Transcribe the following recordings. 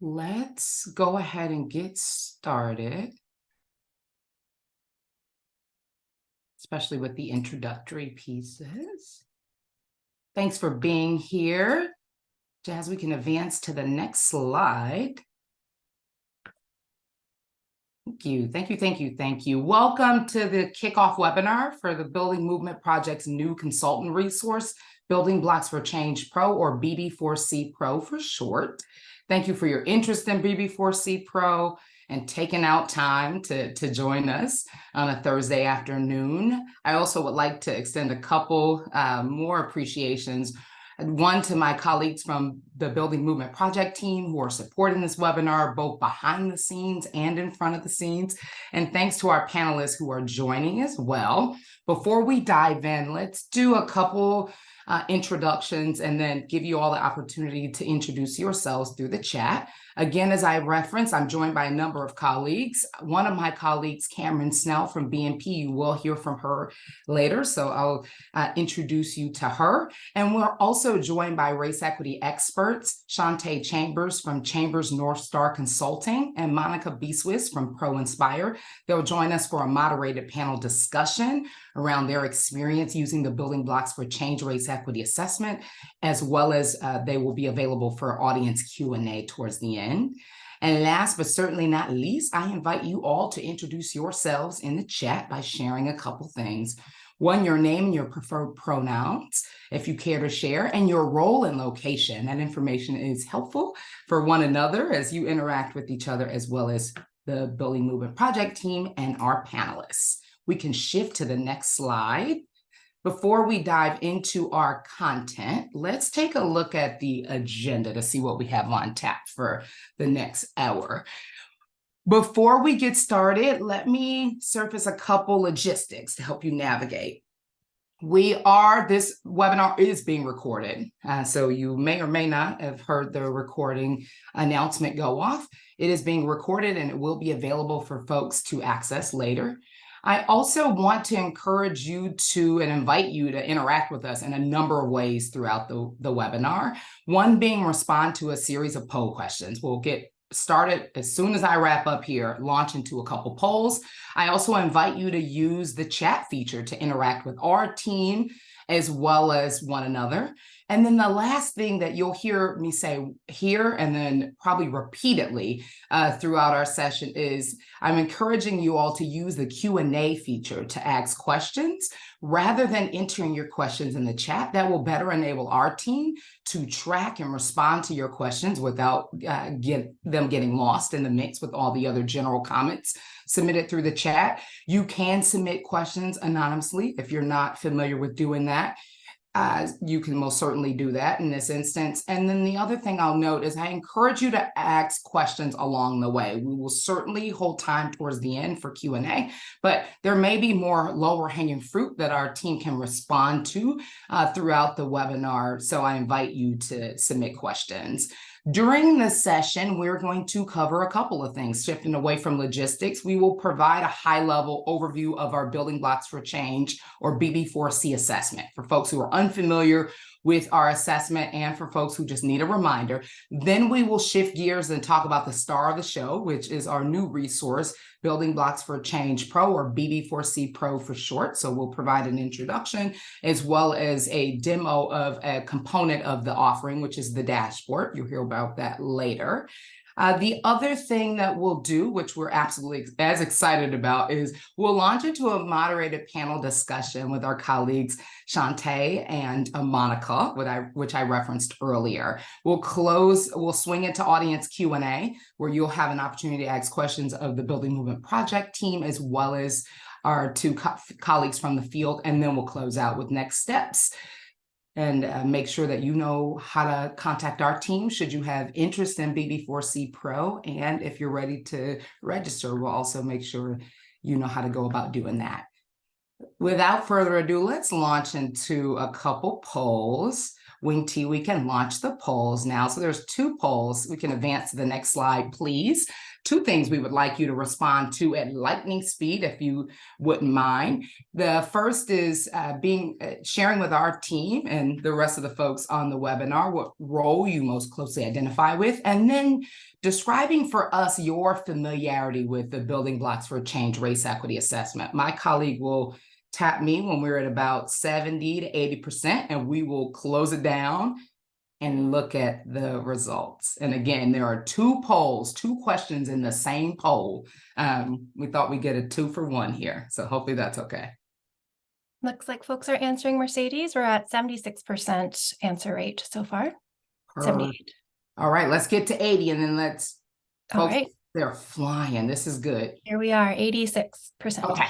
Let's go ahead and get started, especially with the introductory pieces. Thanks for being here. Jazz, we can advance to the next slide. Thank you, thank you, thank you, thank you. Welcome to the kickoff webinar for the Building Movement Project's new consultant resource, Building Blocks for Change Pro, or BB4C Pro for short. Thank you for your interest in BB4C Pro and taking out time to join us on a Thursday afternoon. I also would like to extend a couple more appreciations. One to my colleagues from the Building Movement Project team who are supporting this webinar, both behind the scenes and in front of the scenes. And thanks to our panelists who are joining as well. Before we dive in, let's do a couple introductions and then give you all the opportunity to introduce yourselves through the chat. Again, as I referenced, I'm joined by a number of colleagues. One of my colleagues, Cameron Snell from BNP, you will hear from her later, so I'll introduce you to her. And we're also joined by race equity experts, Shantae Chambers from Chambers North Star Consulting and Monica Biswis from Pro Inspire. They'll join us for a moderated panel discussion around their experience using the Building Blocks for Change Race Equity Assessment, as well as they will be available for audience Q&A towards the end. And last but certainly not least, I invite you all to introduce yourselves in the chat by sharing a couple things. One, your name and your preferred pronouns, if you care to share, and your role and location. That information is helpful for one another as you interact with each other, as well as the Building Movement Project team and our panelists. We can shift to the next slide. Before we dive into our content, let's take a look at the agenda to see what we have on tap for the next hour. Before we get started, let me surface a couple logistics to help you navigate. This webinar is being recorded, so you may or may not have heard the recording announcement go off. It is being recorded and it will be available for folks to access later. I also want to encourage you to and invite you to interact with us in a number of ways throughout the webinar. One being respond to a series of poll questions. We'll get started as soon as I wrap up here, launch into a couple polls. I also invite you to use the chat feature to interact with our team as well as one another. And then the last thing that you'll hear me say here and then probably repeatedly throughout our session is I'm encouraging you all to use the Q&A feature to ask questions rather than entering your questions in the chat. That will better enable our team to track and respond to your questions without them getting lost in the mix with all the other general comments submitted through the chat. You can submit questions anonymously if you're not familiar with doing that. You can most certainly do that in this instance. And then the other thing I'll note is I encourage you to ask questions along the way. We will certainly hold time towards the end for Q&A, but there may be more lower hanging fruit that our team can respond to throughout the webinar. So I invite you to submit questions. During this session, we're going to cover a couple of things. Shifting away from logistics, we will provide a high-level overview of our Building Blocks for Change, or BB4C assessment, for folks who are unfamiliar with our assessment and for folks who just need a reminder. Then we will shift gears and talk about the star of the show, which is our new resource, Building Blocks for Change Pro, or BB4C Pro for short. So we'll provide an introduction as well as a demo of a component of the offering, which is the dashboard. You'll hear about that later. The other thing that we'll do, which we're absolutely as excited about, is we'll launch into a moderated panel discussion with our colleagues, Shantae and Monica, which I referenced earlier. We'll swing into audience Q&A, where you'll have an opportunity to ask questions of the Building Movement Project team, as well as our two colleagues from the field, and then we'll close out with next steps. And make sure that you know how to contact our team should you have interest in BB4C Pro. And if you're ready to register, we'll also make sure you know how to go about doing that. Without further ado, let's launch into a couple polls. Wing T, we can launch the polls now. So there's 2 polls. We can advance to the next slide, please. 2 things we would like you to respond to at lightning speed, if you wouldn't mind. The first is sharing with our team and the rest of the folks on the webinar what role you most closely identify with, and then describing for us your familiarity with the Building Blocks for Change Race Equity Assessment. My colleague will tap me when we're at about 70 to 80%, and we will close it down and look at the results. And again, there are 2 polls, 2 questions in the same poll. We thought we'd get a 2 for 1 here, so hopefully that's okay. Looks like folks are answering Mercedes. We're at 76% answer rate so far. 78. All right, let's get to 80, and then let's, All folks, right, they're flying. This is good. here we are, 86%. Okay,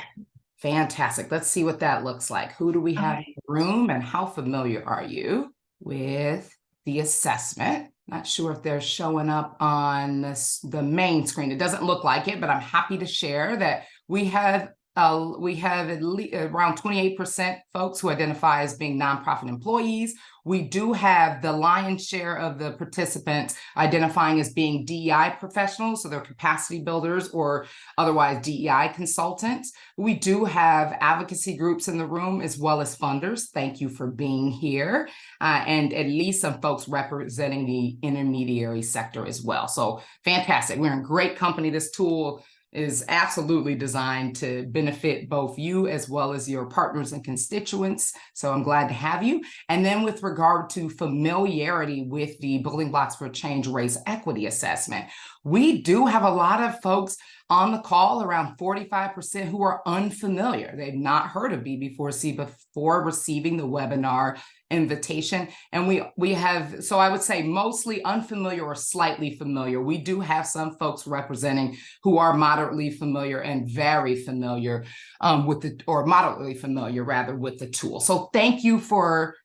fantastic. Let's see what that looks like. Who do we have in the room, and how familiar are you with the assessment? Not sure if they're showing up on the main screen. It doesn't look like it, but I'm happy to share that we have at least around 28% folks who identify as being nonprofit employees. We do have the lion's share of the participants identifying as being DEI professionals, so they're capacity builders or otherwise DEI consultants. We do have advocacy groups in the room as well as funders. Thank you for being here. And at least some folks representing the intermediary sector as well. So fantastic. We're in great company. This tool is absolutely designed to benefit both you as well as your partners and constituents. So I'm glad to have you. And then with regard to familiarity with the Building Blocks for Change Race Equity Assessment, we do have a lot of folks on the call, around 45%, who are unfamiliar. They've not heard of BB4C before receiving the webinar invitation. And we have, so I would say mostly unfamiliar or slightly familiar. We do have some folks representing who are moderately familiar and very familiar moderately familiar rather with the tool. So thank you for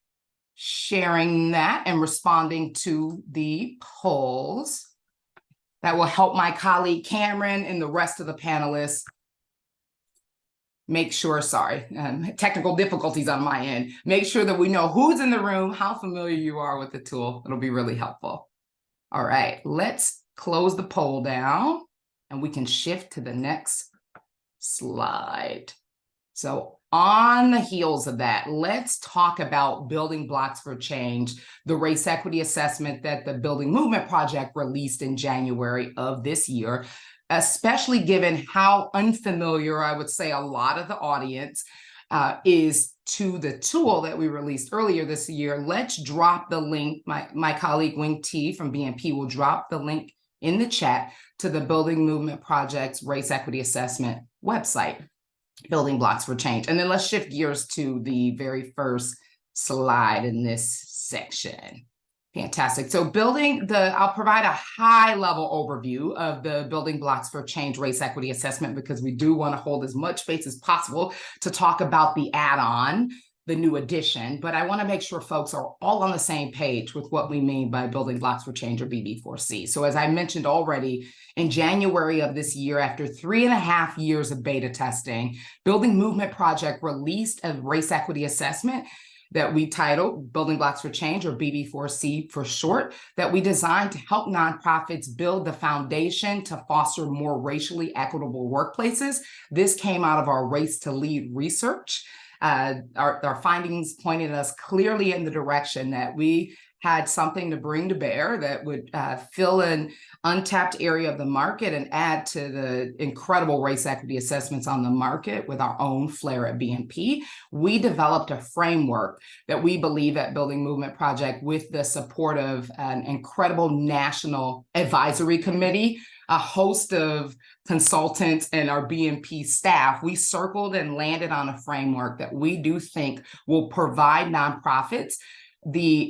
sharing that and responding to the polls. That will help my colleague Cameron and the rest of the panelists make sure, technical difficulties on my end, make sure that we know who's in the room, how familiar you are with the tool. It'll be really helpful. All right, let's close the poll down and we can shift to the next slide. So on the heels of that, let's talk about Building Blocks for Change, the race equity assessment that the Building Movement Project released in January of this year, especially given how unfamiliar, I would say, a lot of the audience is to the tool that we released earlier this year. Let's drop the link. My colleague Wing T from BNP will drop the link in the chat to the Building Movement Project's Race Equity Assessment website, Building Blocks for Change. And then let's shift gears to the very first slide in this section. Fantastic. So I'll provide a high level overview of the Building Blocks for Change Race Equity Assessment, because we do want to hold as much space as possible to talk about the add-on, the new addition, but I want to make sure folks are all on the same page with what we mean by Building Blocks for Change, or BB4C. So as I mentioned already, in January of this year, after 3.5 years of beta testing, Building Movement Project released a race equity assessment that we titled Building Blocks for Change, or BB4C for short, that we designed to help nonprofits build the foundation to foster more racially equitable workplaces. This came out of our Race to Lead research. Our findings pointed us clearly in the direction that we had something to bring to bear that would fill an untapped area of the market and add to the incredible race equity assessments on the market with our own flair at BNP. We developed a framework that we believe at Building Movement Project, with the support of an incredible national advisory committee, a host of consultants, and our BNP staff. We circled and landed on a framework that we do think will provide nonprofits,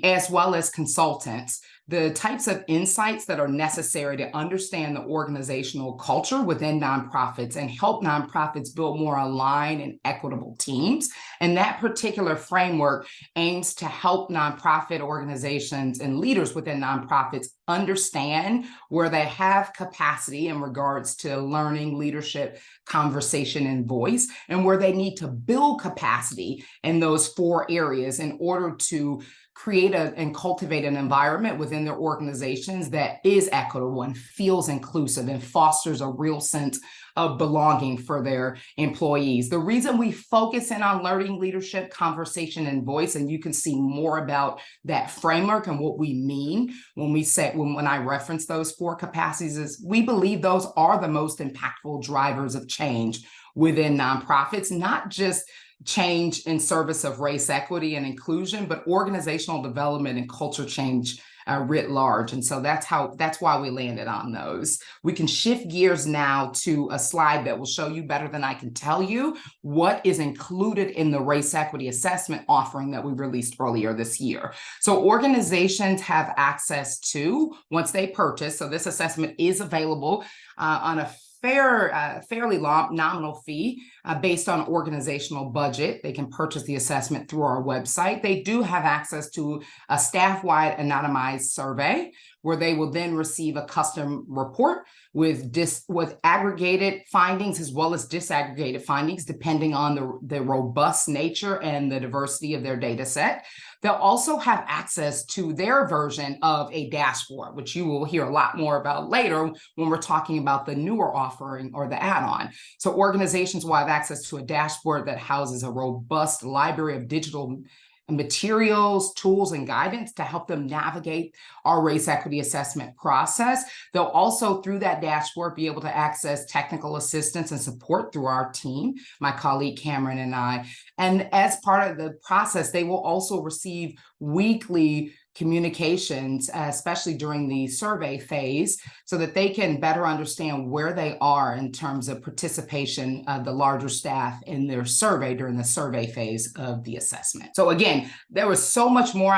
as well as consultants, the types of insights that are necessary to understand the organizational culture within nonprofits and help nonprofits build more aligned and equitable teams. And that particular framework aims to help nonprofit organizations and leaders within nonprofits understand where they have capacity in regards to learning, leadership, conversation, and voice, and where they need to build capacity in those 4 areas in order to create and cultivate an environment within their organizations that is equitable and feels inclusive and fosters a real sense of belonging for their employees. The reason we focus in on learning, leadership, conversation, and voice, and you can see more about that framework and what we mean when we say, when I reference those 4 capacities, is we believe those are the most impactful drivers of change within nonprofits, not just change in service of race equity and inclusion, but organizational development and culture change writ large. And so that's why we landed on those. We can shift gears now to a slide that will show you better than I can tell you what is included in the race equity assessment offering that we released earlier this year. So organizations have access to, once they purchase, so this assessment is available on a fairly nominal fee based on organizational budget. They can purchase the assessment through our website. They do have access to a staff-wide anonymized survey where they will then receive a custom report with aggregated findings as well as disaggregated findings, depending on the robust nature and the diversity of their data set. They'll also have access to their version of a dashboard, which you will hear a lot more about later when we're talking about the newer offering or the add-on. So organizations will have access to a dashboard that houses a robust library of digital materials, tools, and guidance to help them navigate our race equity assessment process. They'll also, through that dashboard, be able to access technical assistance and support through our team, my colleague Cameron and I. And as part of the process, they will also receive weekly communications, especially during the survey phase, so that they can better understand where they are in terms of participation of the larger staff in their survey during the survey phase of the assessment. So again, there was so much more.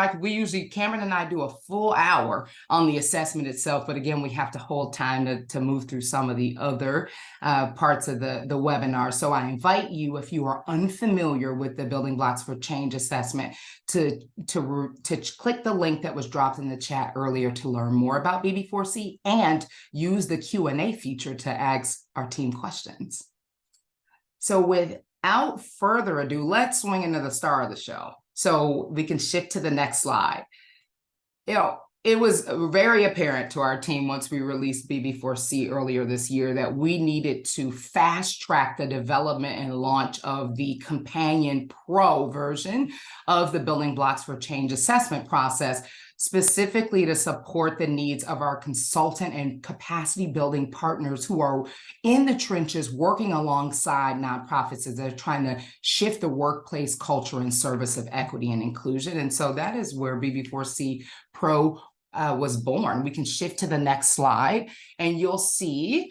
Cameron and I do a full hour on the assessment itself, but again, we have to hold time to move through some of the other parts of the webinar. So I invite you, if you are unfamiliar with the Building Blocks for Change assessment, to click the link that was dropped in the chat earlier to learn more about BB4C and use the Q&A feature to ask our team questions. So without further ado, let's swing into the star of the show. So we can shift to the next slide. It was very apparent to our team once we released BB4C earlier this year that we needed to fast track the development and launch of the companion pro version of the Building Blocks for Change assessment process, specifically to support the needs of our consultant and capacity building partners who are in the trenches working alongside nonprofits as they're trying to shift the workplace culture in service of equity and inclusion. And so that is where BB4C Pro was born. We can shift to the next slide and you'll see,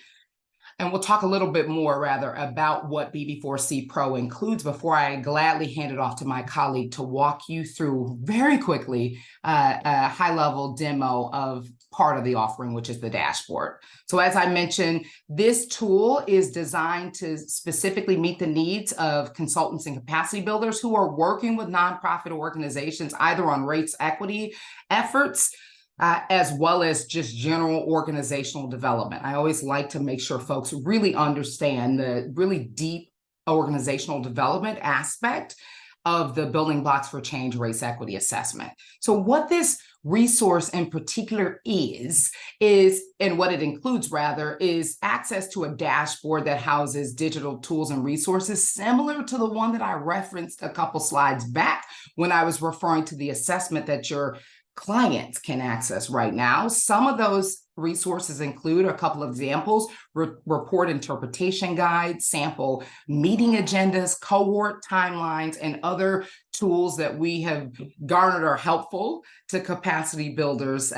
and we'll talk a little bit more rather about what BB4C Pro includes before I gladly hand it off to my colleague to walk you through very quickly a high-level demo of part of the offering, which is the dashboard. So as I mentioned, this tool is designed to specifically meet the needs of consultants and capacity builders who are working with nonprofit organizations, either on race equity efforts, as well as just general organizational development. I always like to make sure folks really understand the really deep organizational development aspect of the Building Blocks for Change race equity assessment. So what this resource in particular is, and what it includes rather, is access to a dashboard that houses digital tools and resources similar to the one that I referenced a couple slides back when I was referring to the assessment that your clients can access right now. Some of those resources include a couple of examples: report interpretation guides, sample meeting agendas, cohort timelines, and other tools that we have garnered are helpful to capacity builders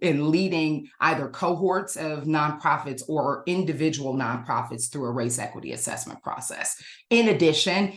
in leading either cohorts of nonprofits or individual nonprofits through a race equity assessment process. In addition,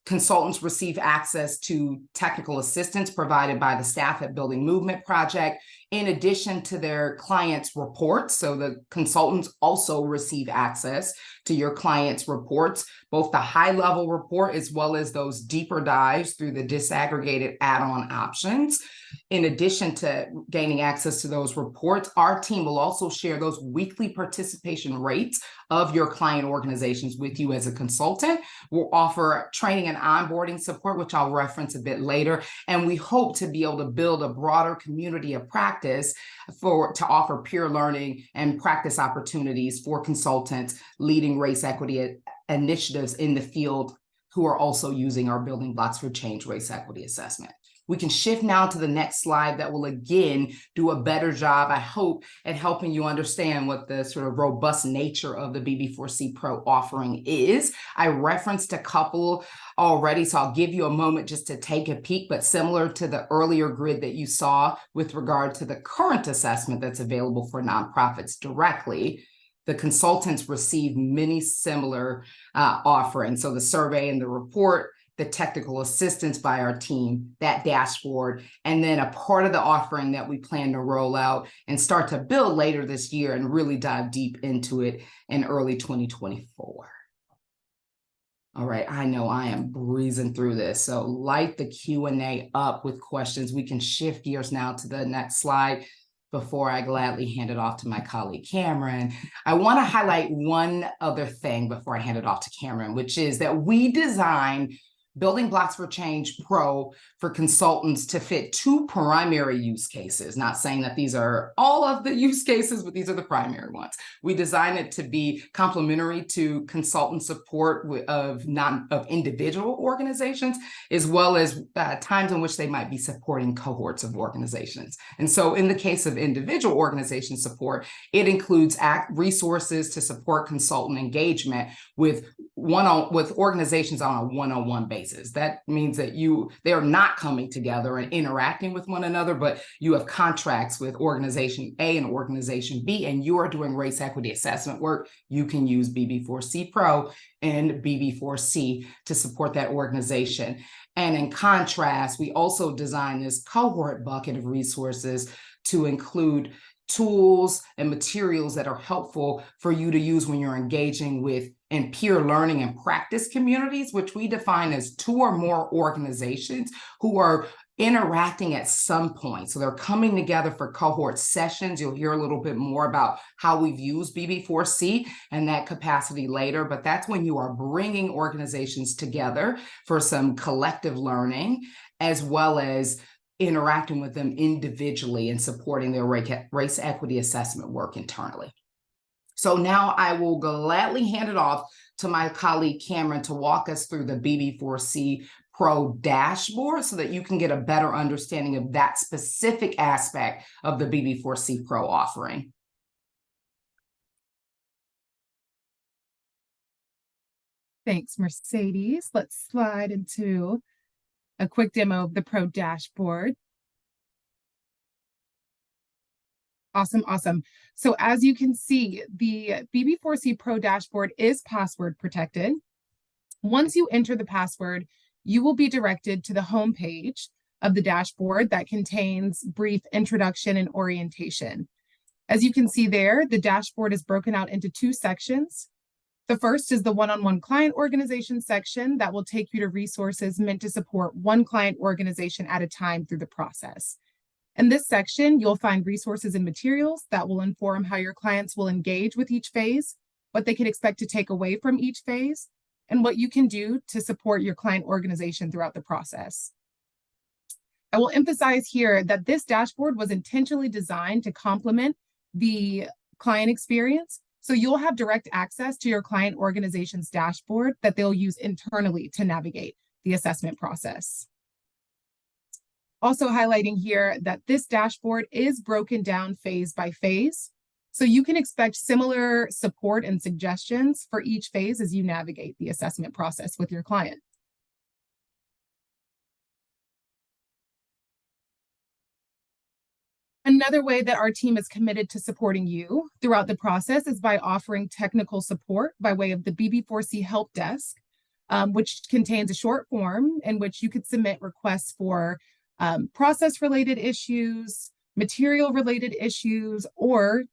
consultants receive access to technical assistance provided by the staff at Building Movement Project, in addition to their clients' reports. So the consultants also receive access to your clients' reports, both the high-level report as well as those deeper dives through the disaggregated add-on options. In addition to gaining access to those reports, our team will also share those weekly participation rates of your client organizations with you as a consultant. We'll offer training and onboarding support, which I'll reference a bit later. And we hope to be able to build a broader community of practice to offer peer learning and practice opportunities for consultants leading race equity initiatives in the field who are also using our Building Blocks for Change race equity assessment. We can shift now to the next slide that will again do a better job, I hope, at helping you understand what the sort of robust nature of the BB4C Pro offering is. I referenced a couple already, so I'll give you a moment just to take a peek, but similar to the earlier grid that you saw with regard to the current assessment that's available for nonprofits directly, the consultants receive many similar offerings. So the survey and the report, the technical assistance by our team, that dashboard, and then a part of the offering that we plan to roll out and start to build later this year and really dive deep into it in early 2024. All right, I know I am breezing through this, so light the Q&A up with questions. We can shift gears now to the next slide before I gladly hand it off to my colleague, Cameron. I want to highlight one other thing before I hand it off to Cameron, which is that we designed Building Blocks for Change Pro for consultants to fit two primary use cases. Not saying that these are all of the use cases, but these are the primary ones. We designed it to be complementary to consultant support of individual organizations, as well as times in which they might be supporting cohorts of organizations. And so in the case of individual organization support, it includes resources to support consultant engagement with organizations on a one-on-one basis. That means that they are not coming together and interacting with one another, but you have contracts with organization A and organization B, and you are doing race equity assessment work. You can use BB4C Pro and BB4C to support that organization. And in contrast, we also designed this cohort bucket of resources to include tools and materials that are helpful for you to use when you're engaging with in peer learning and practice communities, which we define as two or more organizations who are interacting at some point. So they're coming together for cohort sessions. You'll hear a little bit more about how we've used BB4C and that capacity later, but that's when you are bringing organizations together for some collective learning, as well as interacting with them individually and supporting their race equity assessment work internally. So now I will gladly hand it off to my colleague Cameron to walk us through the BB4C Pro dashboard so that you can get a better understanding of that specific aspect of the BB4C Pro offering. Thanks, Mercedes. Let's slide into a quick demo of the Pro dashboard. Awesome. So as you can see, the BB4C Pro dashboard is password protected. Once you enter the password, you will be directed to the home page of the dashboard that contains brief introduction and orientation. As you can see there, the dashboard is broken out into two sections. The first is the one-on-one client organization section that will take you to resources meant to support one client organization at a time through the process. In this section, you'll find resources and materials that will inform how your clients will engage with each phase, what they can expect to take away from each phase, and what you can do to support your client organization throughout the process. I will emphasize here that this dashboard was intentionally designed to complement the client experience, so you'll have direct access to your client organization's dashboard that they'll use internally to navigate the assessment process. Also highlighting here that this dashboard is broken down phase by phase, so you can expect similar support and suggestions for each phase as you navigate the assessment process with your client. Another way that our team is committed to supporting you throughout the process is by offering technical support by way of the BB4C Help Desk, which contains a short form in which you could submit requests for process-related issues, material related issues, or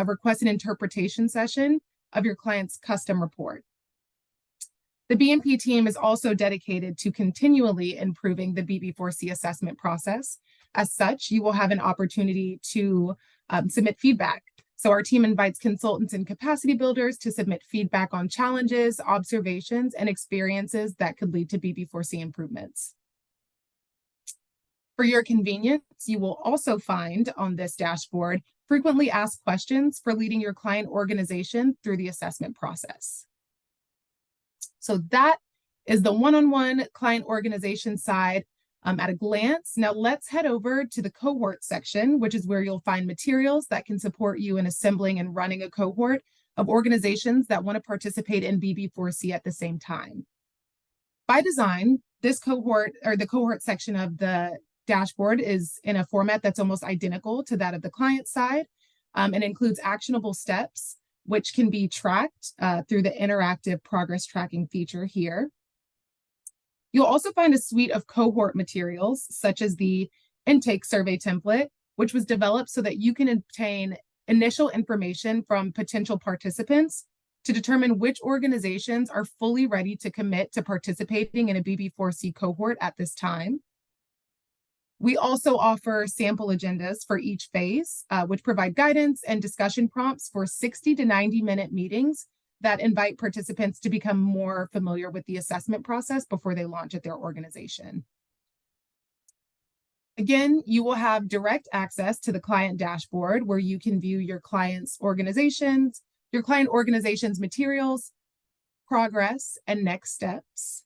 request an interpretation session of your client's custom report. The BMP team is also dedicated to continually improving the BB4C assessment process. As such, you will have an opportunity to submit feedback. So our team invites consultants and capacity builders to submit feedback on challenges, observations, and experiences that could lead to BB4C improvements. For your convenience, you will also find on this dashboard frequently asked questions for leading your client organization through the assessment process. So that is the one-on-one client organization side at a glance. Now let's head over to the cohort section, which is where you'll find materials that can support you in assembling and running a cohort of organizations that want to participate in BB4C at the same time. By design, this cohort, or the cohort section of the dashboard, is in a format that's almost identical to that of the client side, and includes actionable steps, which can be tracked through the interactive progress tracking feature here. You'll also find a suite of cohort materials, such as the intake survey template, which was developed so that you can obtain initial information from potential participants to determine which organizations are fully ready to commit to participating in a BB4C cohort at this time. We also offer sample agendas for each phase, which provide guidance and discussion prompts for 60 to 90-minute meetings that invite participants to become more familiar with the assessment process before they launch at their organization. Again, you will have direct access to the client dashboard, where you can view your client organization's materials, progress, and next steps.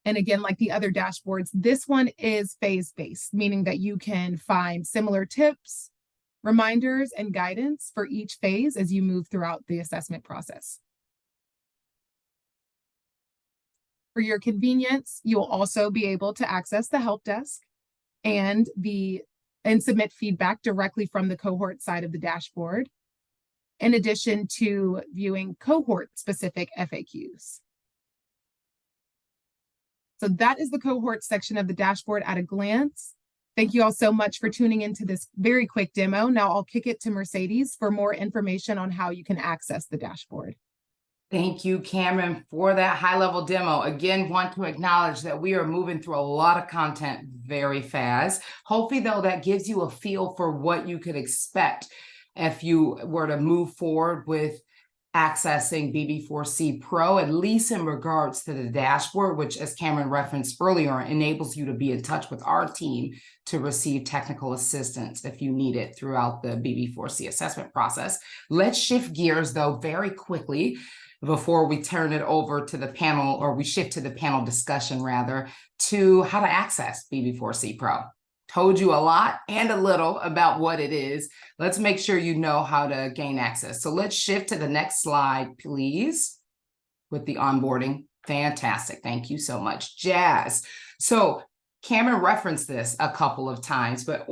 And again, like the other dashboards, this one is phase-based, meaning that you can find similar tips, reminders, and guidance for each phase as you move throughout the assessment process. For your convenience, you'll also be able to access the help desk and submit feedback directly from the cohort side of the dashboard, in addition to viewing cohort-specific FAQs. So that is the cohort section of the dashboard at a glance. Thank you all so much for tuning into this very quick demo. Now I'll kick it to Mercedes for more information on how you can access the dashboard. Thank you, Cameron, for that high-level demo. Again, want to acknowledge that we are moving through a lot of content very fast. Hopefully, though, that gives you a feel for what you could expect if you were to move forward with accessing BB4C Pro, at least in regards to the dashboard, which, as Cameron referenced earlier, enables you to be in touch with our team to receive technical assistance if you need it throughout the BB4C assessment process. Let's shift gears, though, very quickly before we turn it over to the panel, or we shift to the panel discussion, rather, to how to access BB4C Pro. Told you a lot and a little about what it is. Let's make sure you know how to gain access. So let's shift to the next slide, please, with the onboarding. Fantastic. Thank you so much, Jazz. So Cameron referenced this a couple of times, but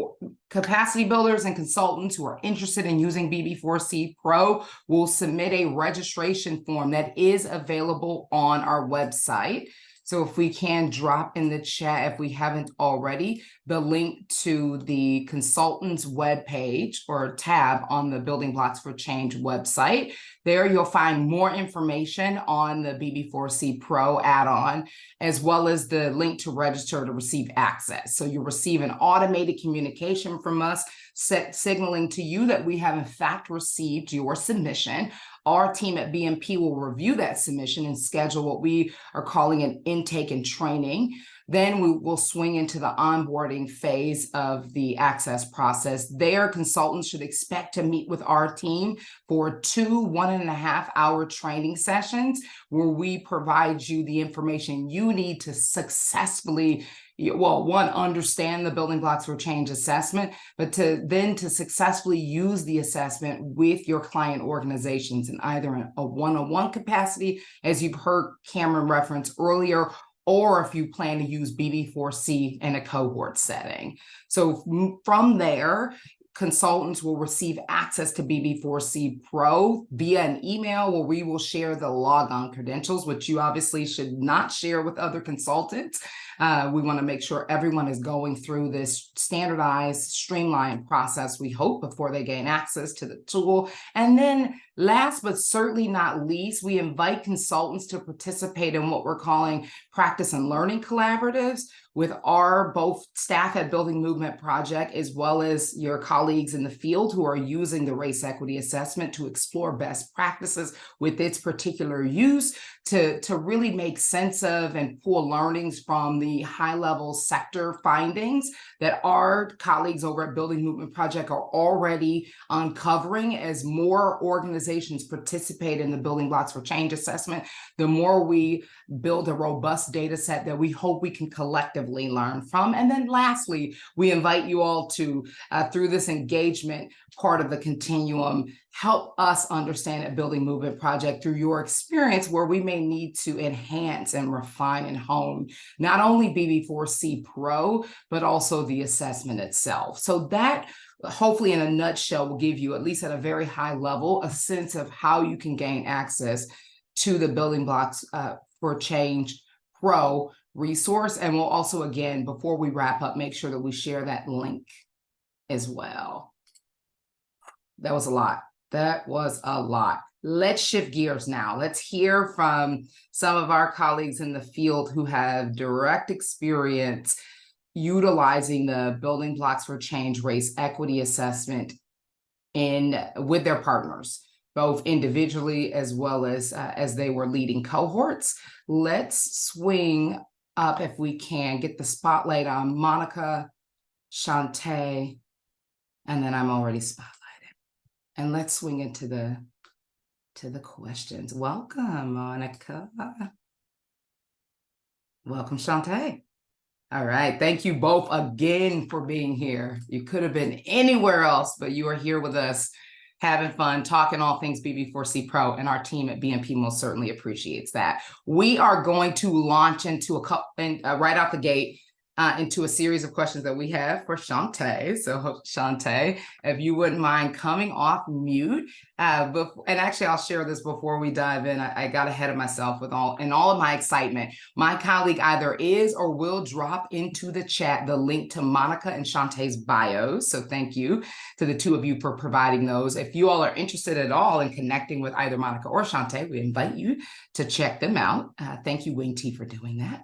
capacity builders and consultants who are interested in using BB4C Pro will submit a registration form that is available on our website. So if we can drop in the chat, if we haven't already, the link to the consultant's webpage or tab on the Building Blocks for Change website. There you'll find more information on the BB4C Pro add-on, as well as the link to register to receive access. So you'll receive an automated communication from us signaling to you that we have in fact received your submission. Our team at BMP will review that submission and schedule what we are calling an intake and training. Then we will swing into the onboarding phase of the access process. There, consultants should expect to meet with our team for 2 1.5-hour training sessions where we provide you the information you need to successfully, well, one, understand the Building Blocks for Change assessment, but to successfully use the assessment with your client organizations in either a one-on-one capacity, as you've heard Cameron reference earlier, or if you plan to use BB4C in a cohort setting. So from there, consultants will receive access to BB4C Pro via an email where we will share the logon credentials, which you obviously should not share with other consultants. We want to make sure everyone is going through this standardized, streamlined process, we hope, before they gain access to the tool. And then last but certainly not least, we invite consultants to participate in what we're calling practice and learning collaboratives with our both staff at Building Movement Project, as well as your colleagues in the field who are using the race equity assessment to explore best practices with its particular use, to really make sense of and pull learnings from the high-level sector findings that our colleagues over at Building Movement Project are already uncovering. As more organizations participate in the Building Blocks for Change assessment, the more we build a robust data set that we hope we can collectively learn from. And then lastly, we invite you all to, through this engagement part of the continuum, help us understand at Building Movement Project through your experience where we may need to enhance and refine and hone not only BB4C Pro, but also the assessment itself. So that, hopefully in a nutshell, will give you, at least at a very high level, a sense of how you can gain access to the Building Blocks for Change Pro resource. And we'll also, again, before we wrap up, make sure that we share that link as well. That was a lot. That was a lot. Let's shift gears now. Let's hear from some of our colleagues in the field who have direct experience utilizing the Building Blocks for Change race equity assessment with their partners, both individually as well as they were leading cohorts. Let's swing up, if we can, get the spotlight on Monica, Shantae, and then I'm already spotlighted. And let's swing into the questions. Welcome, Monica. Welcome, Shantae. All right, thank you both again for being here. You could have been anywhere else, but you are here with us, having fun, talking all things BB4C Pro, and our team at BNP most certainly appreciates that. We are going to launch into a couple, right out the gate, into a series of questions that we have for Shantae. So Shantae, if you wouldn't mind coming off mute, and actually I'll share this before we dive in. I got ahead of myself with all of my excitement. My colleague either is or will drop into the chat the link to Monica and Shantae's bios. So thank you to the two of you for providing those. If you all are interested at all in connecting with either Monica or Shantae, we invite you to check them out. Thank you, Wing T, for doing that.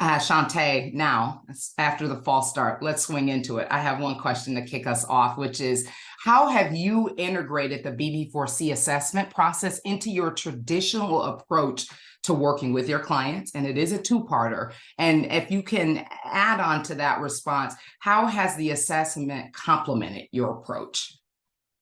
Shantae, now, after the false start, let's swing into it. I have one question to kick us off, which is, how have you integrated the BB4C assessment process into your traditional approach to working with your clients? And it is a two-parter. And if you can add on to that response, how has the assessment complemented your approach?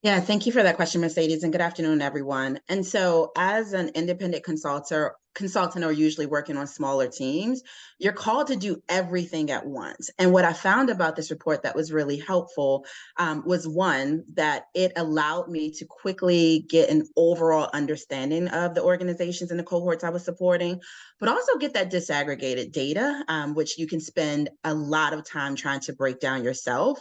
Yeah, thank you for that question, Mercedes, and good afternoon, everyone. And so as an independent consultant or usually working on smaller teams, you're called to do everything at once. And what I found about this report that was really helpful was, one, that it allowed me to quickly get an overall understanding of the organizations and the cohorts I was supporting, but also get that disaggregated data, which you can spend a lot of time trying to break down yourself.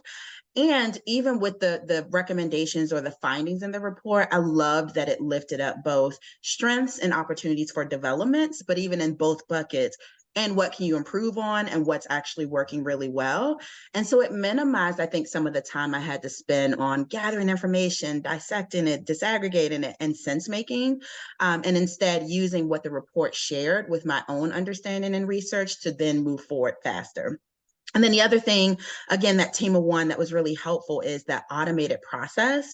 And even with the recommendations or the findings in the report, I loved that it lifted up both strengths and opportunities for developments, but even in both buckets, and what can you improve on and what's actually working really well. And so it minimized, I think, some of the time I had to spend on gathering information, dissecting it, disaggregating it, and sense making, and instead using what the report shared with my own understanding and research to then move forward faster. And then the other thing, again, that team of one that was really helpful is that automated process.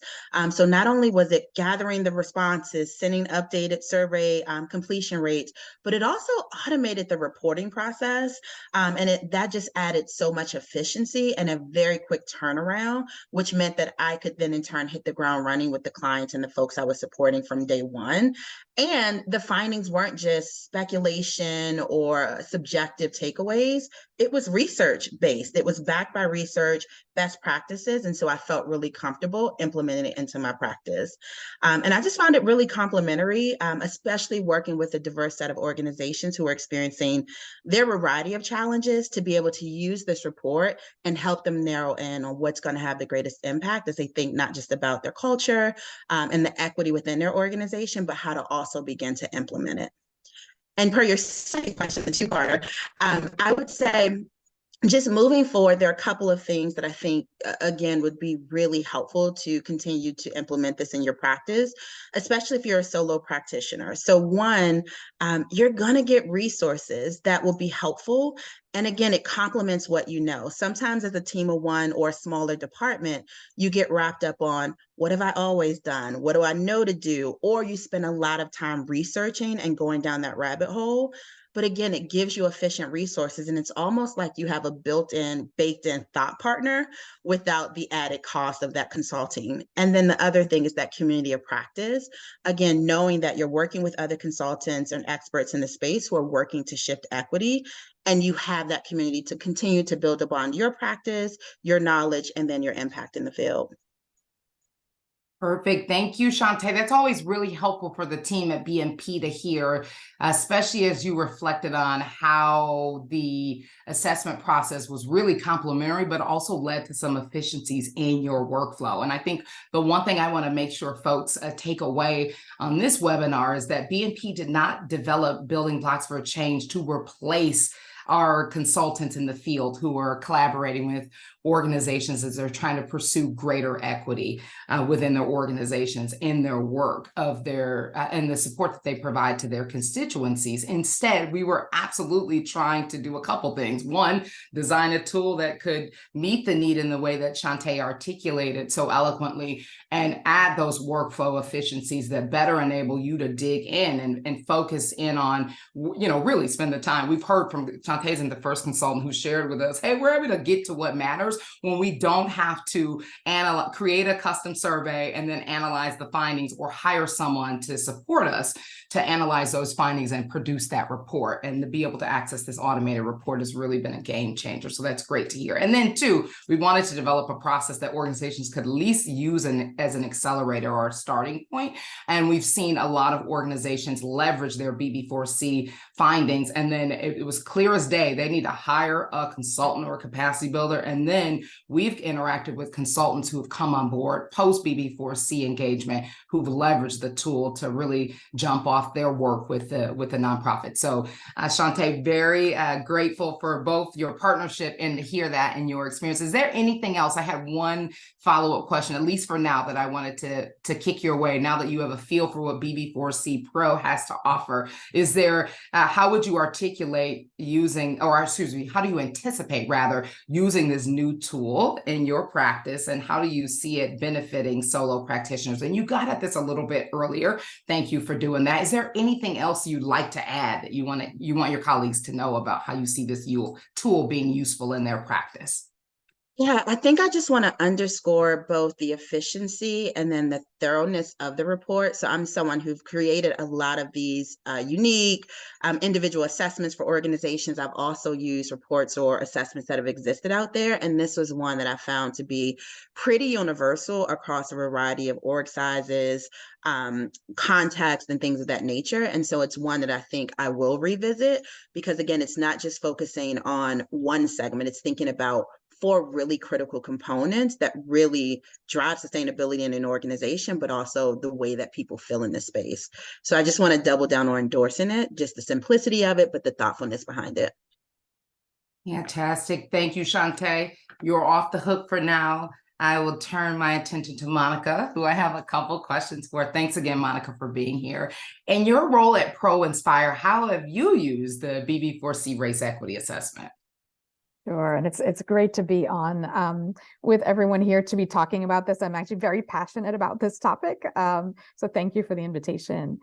So not only was it gathering the responses, sending updated survey completion rates, but it also automated the reporting process. And that just added so much efficiency and a very quick turnaround, which meant that I could then in turn hit the ground running with the clients and the folks I was supporting from day one. And the findings weren't just speculation or subjective takeaways. it was research based. It was backed by research, best practices. And so I felt really comfortable implementing it into my practice. And I just found it really complimentary, especially working with a diverse set of organizations who are experiencing their variety of challenges, to be able to use this report and help them narrow in on what's going to have the greatest impact as they think not just about their culture and the equity within their organization, but how to also begin to implement it. And per your second question, the two-parter, I would say just moving forward, there are a couple of things that I think, again, would be really helpful to continue to implement this in your practice, especially if you're a solo practitioner. So one, you're going to get resources that will be helpful. And again, it complements what you know. Sometimes as a team of one or a smaller department, you get wrapped up on, what have I always done? What do I know to do? Or you spend a lot of time researching and going down that rabbit hole. But again, it gives you efficient resources, and it's almost like you have a built-in, baked-in thought partner without the added cost of that consulting. And then the other thing is that community of practice. Again, knowing that you're working with other consultants and experts in the space who are working to shift equity, and you have that community to continue to build upon your practice, your knowledge, and then your impact in the field. Perfect. Thank you, Shantae. That's always really helpful for the team at BMP to hear, especially as you reflected on how the assessment process was really complementary, but also led to some efficiencies in your workflow. And I think the one thing I want to make sure folks take away on this webinar is that BMP did not develop building blocks for change to replace our consultants in the field who are collaborating with organizations as they're trying to pursue greater equity within their organizations in their work of their and the support that they provide to their constituencies. Instead, we were absolutely trying to do a couple things. One, design a tool that could meet the need in the way that Shantae articulated so eloquently, and add those workflow efficiencies that better enable you to dig in and focus in on, really spend the time. We've heard from Shantae's the first consultant who shared with us, hey, we're able to get to what matters when we don't have to create a custom survey and then analyze the findings, or hire someone to support us to analyze those findings and produce that report. And to be able to access this automated report has really been a game changer. So that's great to hear. And then two, we wanted to develop a process that organizations could at least use as an accelerator or a starting point. And we've seen a lot of organizations leverage their BB4C findings. And then it was clear as day, they need to hire a consultant or a capacity builder. And then we've interacted with consultants who have come on board post BB4C engagement, who've leveraged the tool to really jump off their work with the nonprofit. So Shantae, very grateful for both your partnership and to hear that in your experience. Is there anything else? I had one follow-up question, at least for now, that I wanted to kick your way. Now that you have a feel for what BB4C Pro has to offer, is there, how would you articulate how do you anticipate rather using this new tool in your practice, and how do you see it benefiting solo practitioners? And you got at this a little bit earlier. Thank you for doing that. Is there anything else you'd like to add that you want your colleagues to know about how you see this tool being useful in their practice? Yeah, I think I just want to underscore both the efficiency and then the thoroughness of the report. So I'm someone who've created a lot of these unique individual assessments for organizations. I've also used reports or assessments that have existed out there. And this was one that I found to be pretty universal across a variety of org sizes, context, and things of that nature. And so it's one that I think I will revisit, because again, it's not just focusing on one segment, it's thinking about 4 really critical components that really drive sustainability in an organization, but also the way that people feel in this space. So I just want to double down on endorsing it, just the simplicity of it, but the thoughtfulness behind it. Fantastic. Thank you, Shantae. You're off the hook for now. I will turn my attention to Monica, who I have a couple questions for. Thanks again, Monica, for being here. In your role at ProInspire, how have you used the BB4C race equity assessment? Sure, and it's great to be on with everyone here to be talking about this. I'm actually very passionate about this topic, so thank you for the invitation.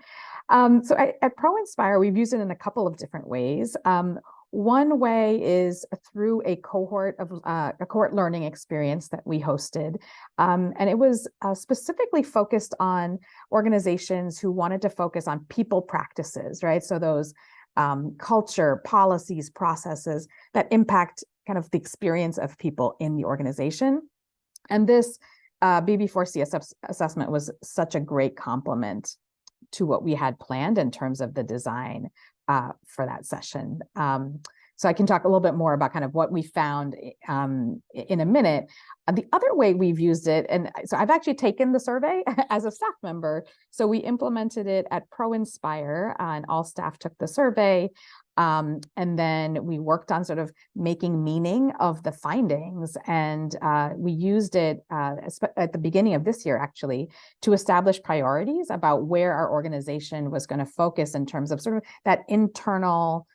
So at ProInspire, we've used it in a couple of different ways. One way is through a cohort learning experience that we hosted, and it was specifically focused on organizations who wanted to focus on people practices, right? So those culture, policies, processes that impact kind of the experience of people in the organization. And this BB4C assessment was such a great complement to what we had planned in terms of the design for that session. So I can talk a little bit more about kind of what we found in a minute. The other way we've used it, and so I've actually taken the survey as a staff member. So we implemented it at ProInspire, and all staff took the survey. And then we worked on sort of making meaning of the findings. And we used it at the beginning of this year, actually, to establish priorities about where our organization was going to focus in terms of sort of that internal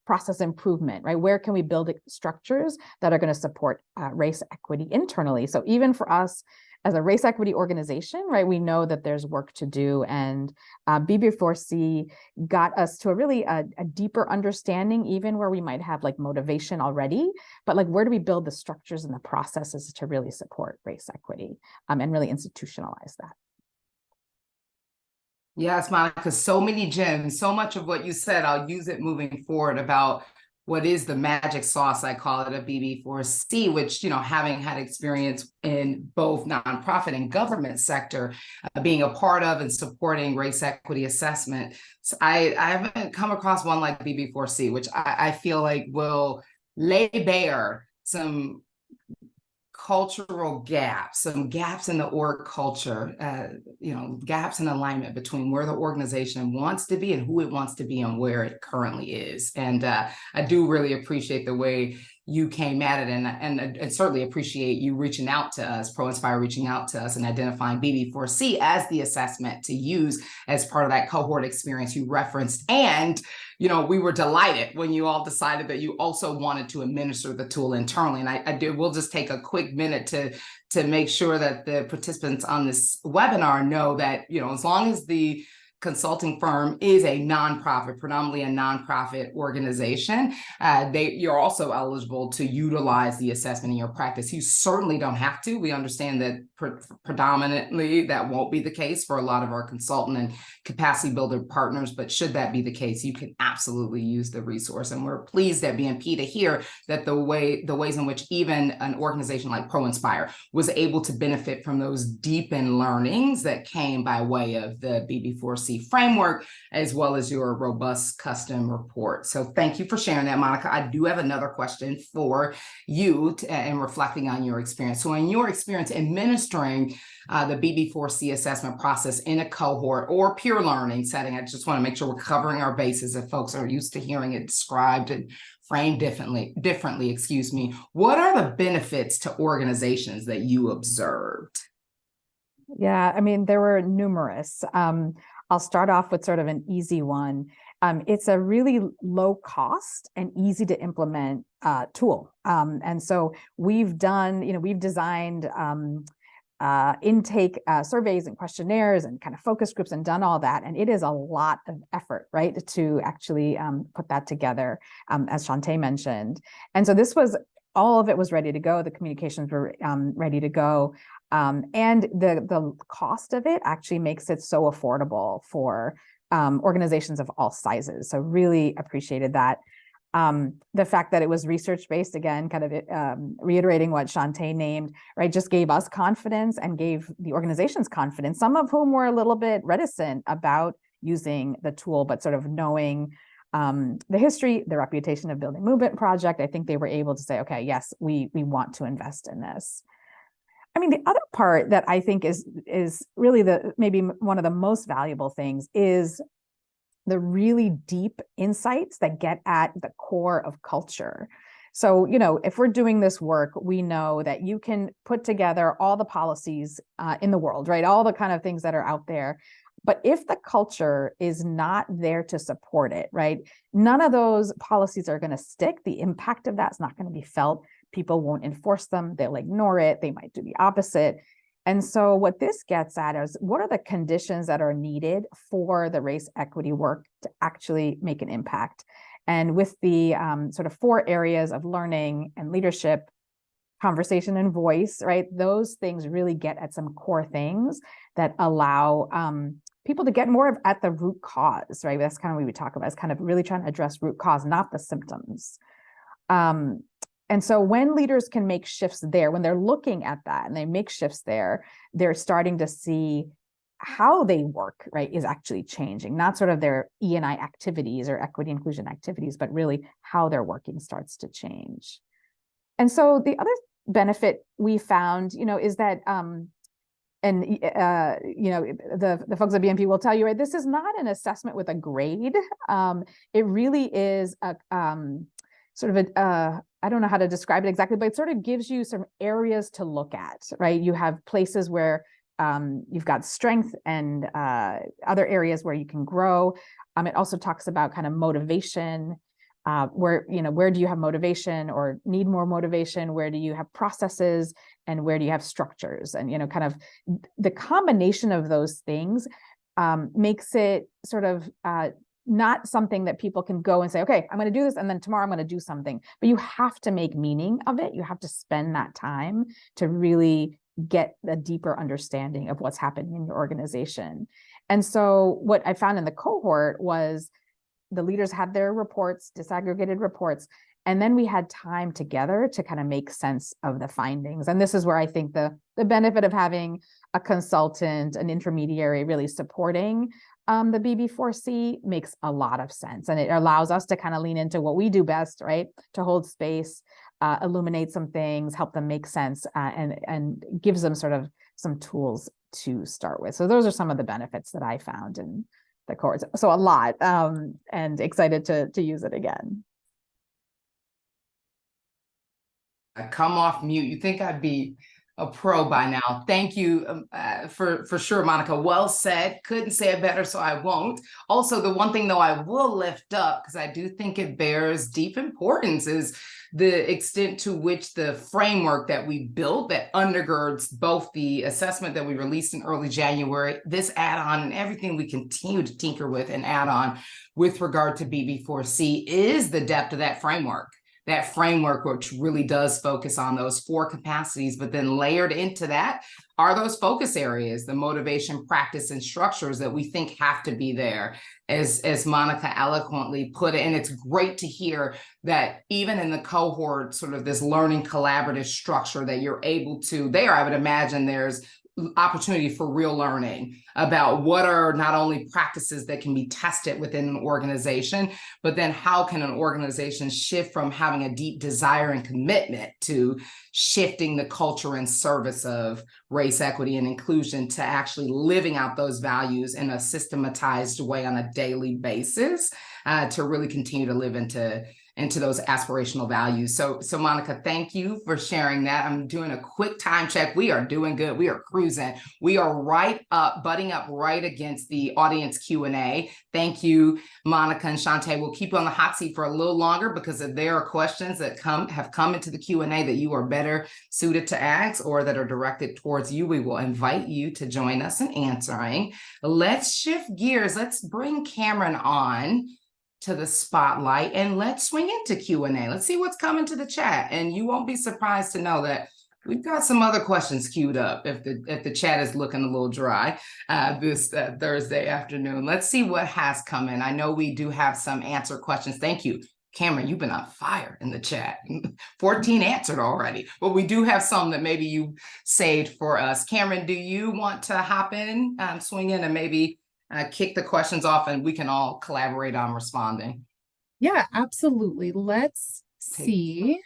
process improvement, right? Where can we build structures that are going to support race equity internally? So even for us as a race equity organization, right, we know that there's work to do, and BB4C got us to a deeper understanding, even where we might have like motivation already, but like where do we build the structures and the processes to really support race equity and really institutionalize that. Yes, Monica, so many gems, so much of what you said, I'll use it moving forward about what is the magic sauce, I call it, a BB4C, which, you know, having had experience in both nonprofit and government sector, being a part of and supporting race equity assessment, so I haven't come across one like BB4C, which I feel like will lay bare some cultural gaps, some gaps in the org culture, you know, gaps in alignment between where the organization wants to be and who it wants to be and where it currently is. And I do really appreciate the way you came at it, and certainly appreciate you reaching out to us, ProInspire reaching out to us and identifying BB4C as the assessment to use as part of that cohort experience you referenced. And, you know, we were delighted when you all decided that you also wanted to administer the tool internally. And we'll just take a quick minute to make sure that the participants on this webinar know that, you know, as long as the consulting firm is a nonprofit, predominantly a nonprofit organization, you're also eligible to utilize the assessment in your practice. You certainly don't have to. We understand that predominantly that won't be the case for a lot of our consultant and capacity builder partners, but should that be the case, you can absolutely use the resource. And we're pleased at BNP to hear that the ways in which even an organization like ProInspire was able to benefit from those deepened learnings that came by way of the BB4C framework, as well as your robust custom report. So thank you for sharing that, Monica. I do have another question for you and reflecting on your experience. So in your experience administering the BB4C assessment process in a cohort or peer learning setting, I just want to make sure we're covering our bases if folks are used to hearing it described and framed differently, excuse me. What are the benefits to organizations that you observed? Yeah, I mean, there were numerous. I'll start off with sort of an easy one. It's a really low cost and easy to implement tool. And so we've designed intake surveys and questionnaires and kind of focus groups and done all that. And it is a lot of effort, right, to actually put that together, as Shantae mentioned. And so all of it was ready to go. The communications were ready to go. And the cost of it actually makes it so affordable for organizations of all sizes. So really appreciated that. The fact that it was research-based, again, kind of reiterating what Shantae named, right, just gave us confidence and gave the organizations confidence, some of whom were a little bit reticent about using the tool, but sort of knowing the history, the reputation of Building Movement Project, I think they were able to say, okay, yes, we want to invest in this. I mean, the other part that I think is really maybe one of the most valuable things is the really deep insights that get at the core of culture. So, you know, if we're doing this work, we know that you can put together all the policies in the world, right? All the kind of things that are out there. But if the culture is not there to support it, right, none of those policies are going to stick. The impact of that's not going to be felt. People won't enforce them. They'll ignore it. They might do the opposite. And so what this gets at is, what are the conditions that are needed for the race equity work to actually make an impact? And with the sort of 4 areas of learning and leadership, conversation and voice, right? Those things really get at some core things that allow people to get more at the root cause, right? That's kind of what we talk about, is kind of really trying to address root cause, not the symptoms. And so when leaders can make shifts there, when they're looking at that and they make shifts there, they're starting to see how they work, right, is actually changing, not sort of their E&I activities or equity inclusion activities, but really how they're working starts to change. And so the other benefit we found, is that, the folks at BNP will tell you, right, this is not an assessment with a grade. It really is a sort of I don't know how to describe it exactly, but it sort of gives you some areas to look at, right? You have places where you've got strength and other areas where you can grow. It also talks about kind of motivation, where do you have motivation or need more motivation? Where do you have processes and where do you have structures? And, kind of the combination of those things makes it sort of not something that people can go and say, okay, I'm going to do this, and then tomorrow I'm going to do something. But you have to make meaning of it. You have to spend that time to really get a deeper understanding of what's happening in your organization. And so what I found in the cohort was the leaders had their reports, disaggregated reports, and then we had time together to kind of make sense of the findings. And this is where I think the benefit of having a consultant, an intermediary really supporting the BB4C makes a lot of sense. And it allows us to kind of lean into what we do best, right? To hold space, illuminate some things, help them make sense, and gives them sort of some tools to start with. So those are some of the benefits that I found in the cohorts. So a lot, and excited to use it again. I come off mute. You think I'd be a pro by now. Thank you for sure, Monica. Well said. Couldn't say it better, so I won't. Also, the one thing though I will lift up, because I do think it bears deep importance, is the extent to which the framework that we built that undergirds both the assessment that we released in early January, this add-on, and everything we continue to tinker with and add on with regard to BB4C is the depth of that framework. That framework, which really does focus on those 4 capacities, but then layered into that are those focus areas, the motivation, practice, and structures that we think have to be there, as Monica eloquently put it. And it's great to hear that even in the cohort, sort of this learning collaborative structure that you're able to, there, I would imagine there's opportunity for real learning about what are not only practices that can be tested within an organization, but then how can an organization shift from having a deep desire and commitment to shifting the culture in service of race, equity, and inclusion to actually living out those values in a systematized way on a daily basis, to really continue to live into those aspirational values. So Monica, thank you for sharing that. I'm doing a quick time check. We are doing good. We are cruising. We are butting up right against the audience Q&A. Thank you, Monica and Shantae. We'll keep you on the hot seat for a little longer, because if there are questions that have come into the Q&A that you are better suited to ask or that are directed towards you, we will invite you to join us in answering. Let's shift gears. Let's bring Cameron on to the spotlight and let's swing into Q&A. Let's see what's coming to the chat. And you won't be surprised to know that we've got some other questions queued up if the chat is looking a little dry this Thursday afternoon. Let's see what has come in. I know we do have some answer questions. Thank you. Cameron, you've been on fire in the chat. 14 answered already, but we do have some that maybe you saved for us. Cameron, do you want to hop in, swing in, and maybe kick the questions off, and we can all collaborate on responding? Yeah, absolutely. Let's see.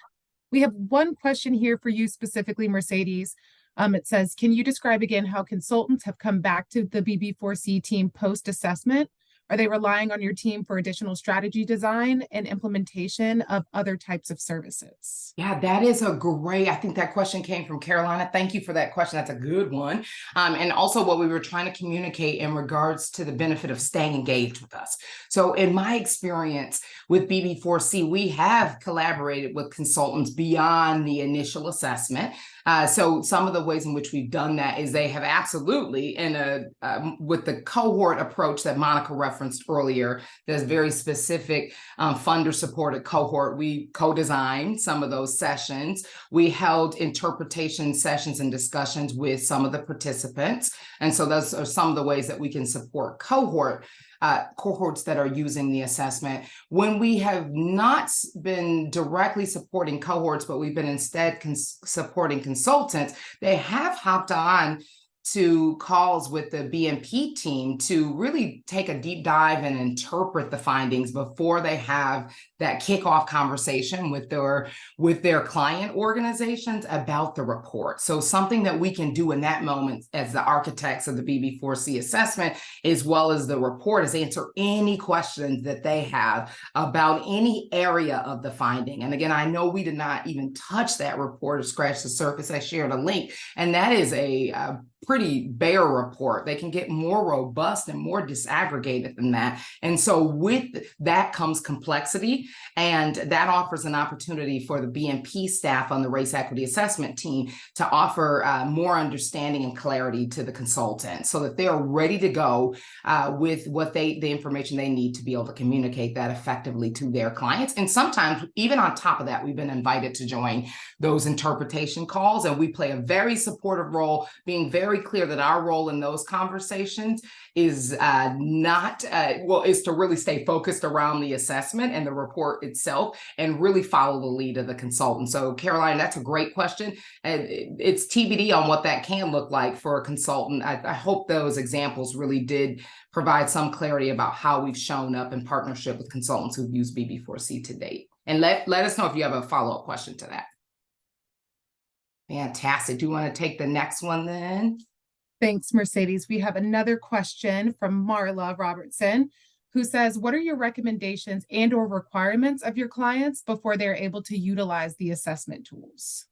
We have one question here for you specifically, Mercedes. It says, can you describe again how consultants have come back to the BB4C team post-assessment? Are they relying on your team for additional strategy design and implementation of other types of services? Yeah, that is I think that question came from Carolina. Thank you for that question. That's a good one. And also what we were trying to communicate in regards to the benefit of staying engaged with us. So in my experience with BB4C, we have collaborated with consultants beyond the initial assessment. So some of the ways in which we've done that is they have absolutely, with the cohort approach that Monica referenced referenced earlier, there's very specific funder-supported cohort. We co-designed some of those sessions. We held interpretation sessions and discussions with some of the participants. And so those are some of the ways that we can support cohorts that are using the assessment. When we have not been directly supporting cohorts, but we've been instead supporting consultants, they have hopped on to calls with the BMP team to really take a deep dive and interpret the findings before they have that kickoff conversation with their client organizations about the report. So something that we can do in that moment as the architects of the BB4C assessment, as well as the report, is answer any questions that they have about any area of the finding. And again, I know we did not even touch that report or scratch the surface. I shared a link, and that is a pretty bare report. They can get more robust and more disaggregated than that. And so with that comes complexity, and that offers an opportunity for the BMP staff on the race equity assessment team to offer more understanding and clarity to the consultant so that they're ready to go with the information they need to be able to communicate that effectively to their clients. And sometimes even on top of that, we've been invited to join those interpretation calls, and we play a very supportive role, being very clear that our role in those conversations is is to really stay focused around the assessment and the report itself and really follow the lead of the consultant. So Caroline, that's a great question. And it's TBD on what that can look like for a consultant. I hope those examples really did provide some clarity about how we've shown up in partnership with consultants who've used BB4C to date. And let us know if you have a follow-up question to that. Fantastic. Do you want to take the next one then? Thanks, Mercedes. We have another question from Marla Robertson, who says, what are your recommendations and or requirements of your clients before they're able to utilize the assessment tools?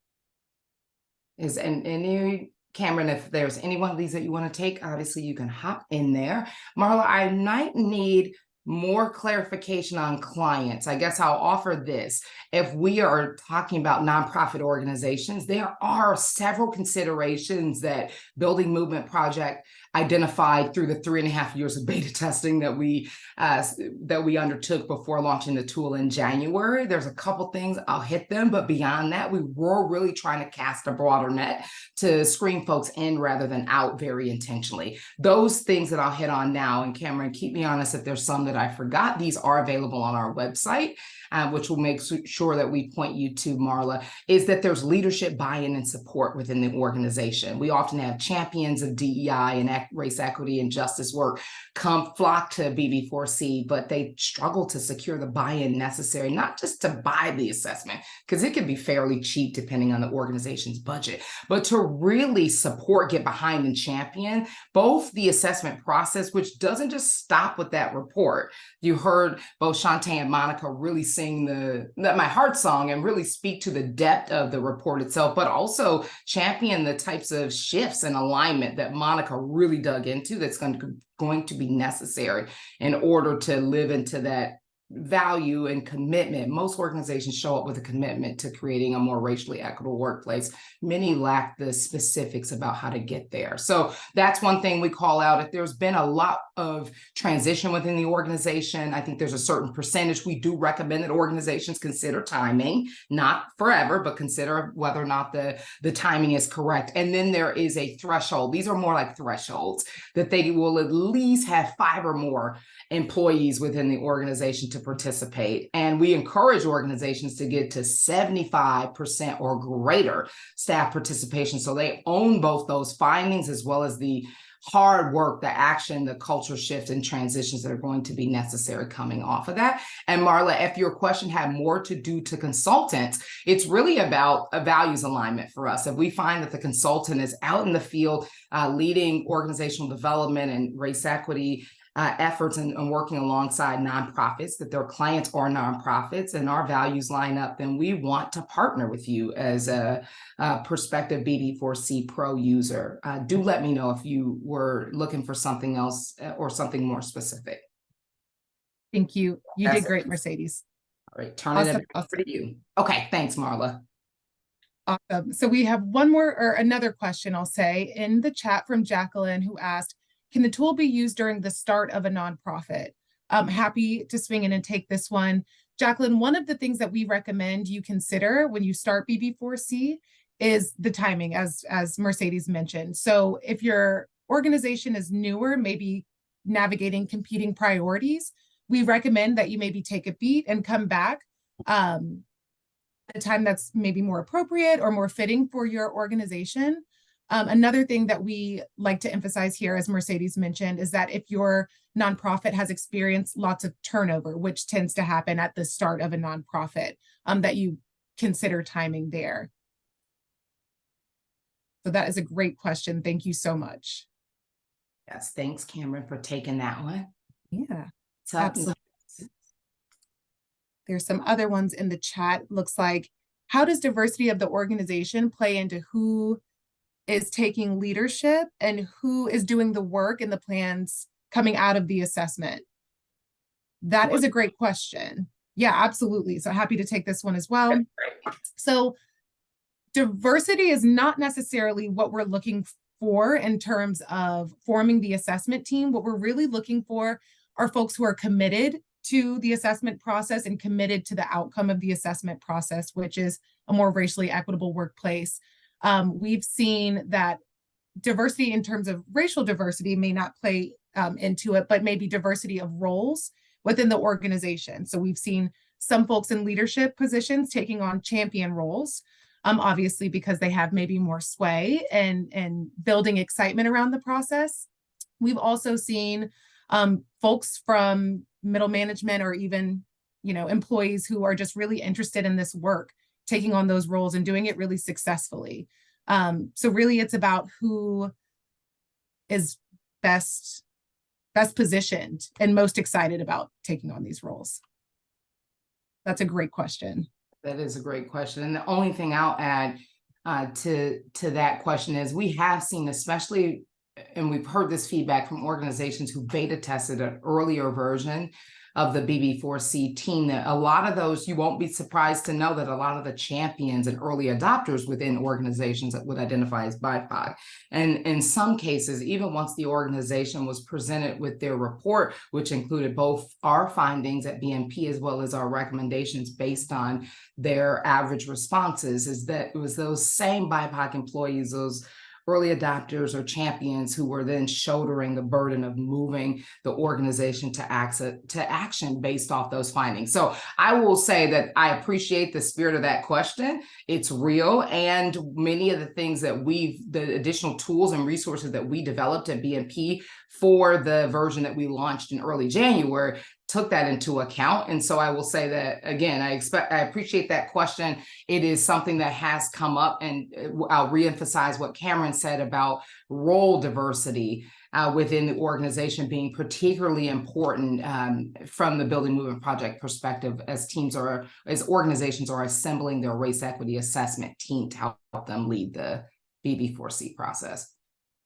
Cameron, if there's any one of these that you want to take, obviously you can hop in there. Marla, I might need more clarification on clients. I guess I'll offer this. If we are talking about nonprofit organizations, there are several considerations that Building Movement Project identified through the 3.5 years of beta testing that we undertook before launching the tool in January. There's a couple things, I'll hit them, but beyond that, we were really trying to cast a broader net to screen folks in rather than out very intentionally. Those things that I'll hit on now, and Cameron, keep me honest if there's some that I forgot, these are available on our website, which will make sure that we point you to, Marla, is that there's leadership buy-in and support within the organization. We often have champions of DEI and race equity and justice work flock to BB4C, but they struggle to secure the buy-in necessary, not just to buy the assessment, because it can be fairly cheap depending on the organization's budget, but to really support, get behind, and champion both the assessment process, which doesn't just stop with that report. You heard both Shantae and Monica really sing my heart song and really speak to the depth of the report itself, but also champion the types of shifts and alignment that Monica really dug into that's going to be necessary in order to live into that value and commitment. Most organizations show up with a commitment to creating a more racially equitable workplace. Many lack the specifics about how to get there. So that's one thing we call out. If there's been a lot of transition within the organization, I think there's a certain percentage. We do recommend that organizations consider timing, not forever, but consider whether or not the timing is correct. And then there is a threshold. These are more like thresholds that they will at least have 5 or more employees within the organization to participate. And we encourage organizations to get to 75% or greater staff participation. So they own both those findings as well as the hard work, the action, the culture shift and transitions that are going to be necessary coming off of that. And Marla, if your question had more to do to consultants, it's really about a values alignment for us. If we find that the consultant is out in the field leading organizational development and race equity efforts and working alongside nonprofits, that their clients are nonprofits and our values line up, then we want to partner with you as a prospective BB4C Pro user. Do let me know if you were looking for something else or something more specific. Thank you. You did great, Mercedes. All right, turn it over to you. Okay, thanks, Marla. Awesome. So we have another question, I'll say, in the chat from Jacqueline, who asked, can the tool be used during the start of a nonprofit? I'm happy to swing in and take this one. Jacqueline, one of the things that we recommend you consider when you start BB4C is the timing, as Mercedes mentioned. So if your organization is newer, maybe navigating competing priorities, we recommend that you maybe take a beat and come back at a time that's maybe more appropriate or more fitting for your organization. Another thing that we like to emphasize here, as Mercedes mentioned, is that if your nonprofit has experienced lots of turnover, which tends to happen at the start of a nonprofit, that you consider timing there. So that is a great question. Thank you so much. Yes, thanks, Cameron, for taking that one. Yeah, So, absolutely. There's some other ones in the chat. Looks like, how does diversity of the organization play into who is taking leadership and who is doing the work and the plans coming out of the assessment? That is a great question. Yeah, absolutely. So happy to take this one as well. So diversity is not necessarily what we're looking for in terms of forming the assessment team. What we're really looking for are folks who are committed to the assessment process and committed to the outcome of the assessment process, which is a more racially equitable workplace. We've seen that diversity in terms of racial diversity may not play into it, but maybe diversity of roles within the organization. So we've seen some folks in leadership positions taking on champion roles, obviously because they have maybe more sway and building excitement around the process. We've also seen folks from middle management or even, employees who are just really interested in this work, taking on those roles and doing it really successfully. So really it's about who is best positioned and most excited about taking on these roles. That's a great question. that is a great question. And the only thing I'll add to that question is we have seen, especially, and we've heard this feedback from organizations who beta tested an earlier version of the BB4C team, that a lot of those, you won't be surprised to know that a lot of the champions and early adopters within organizations that would identify as BIPOC. And in some cases, even once the organization was presented with their report, which included both our findings at BNP as well as our recommendations based on their average responses, is that it was those same BIPOC employees, those early adopters or champions, who were then shouldering the burden of moving the organization to action based off those findings. So I will say that I appreciate the spirit of that question. It's real. And many of the things that the additional tools and resources that we developed at BNP for the version that we launched in early January took that into account. And so I will say that, again, I appreciate that question. It is something that has come up, and I'll reemphasize what Cameron said about role diversity within the organization being particularly important from the Building Movement Project perspective, as organizations are assembling their race equity assessment team to help them lead the BB4C process.